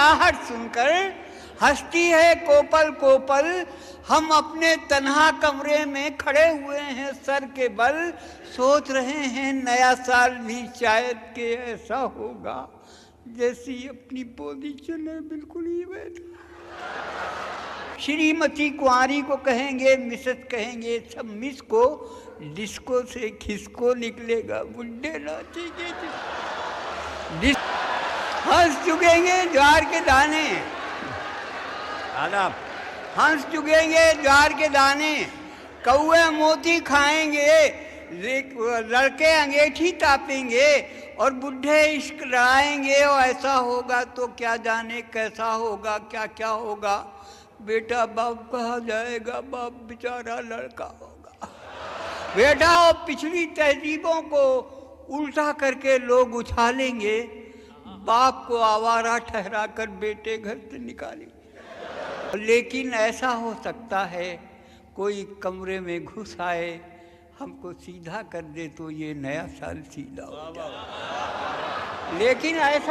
आहट सुनकर हंसती है कोपल कोपल। हम अपने तन्हा कमरे में खड़े हुए हैं सर के बल, सोच रहे हैं नया साल भी शायद के ऐसा होगा जैसी अपनी पोजीशन है, बिल्कुल ही वैसा। श्रीमती कुंवारी को कहेंगे मिसेस कहेंगे, सब मिस को डिस्को से खिसको निकलेगा, बुड्ढे नाचेंगे हंस चुकेंगे ज्वार के दाने। आदाब। हंस चुकेंगे ज्वार के दाने, कौए मोती खाएंगे, लड़के अंगेठी तापेंगे और बुढ़े इश्क लड़ाएंगे। और ऐसा होगा तो क्या जाने कैसा होगा, क्या क्या होगा। बेटा बाप कहा जाएगा, बाप बेचारा लड़का होगा। बेटा और पिछली तहजीबों को उल्टा करके लोग उछालेंगे, बाप को आवारा ठहरा कर बेटे घर से निकालेंगे। लेकिन ऐसा हो सकता है कोई कमरे में घुस आए, हमको सीधा कर दे तो ये नया साल सीधा हो जाए। लेकिन ऐसा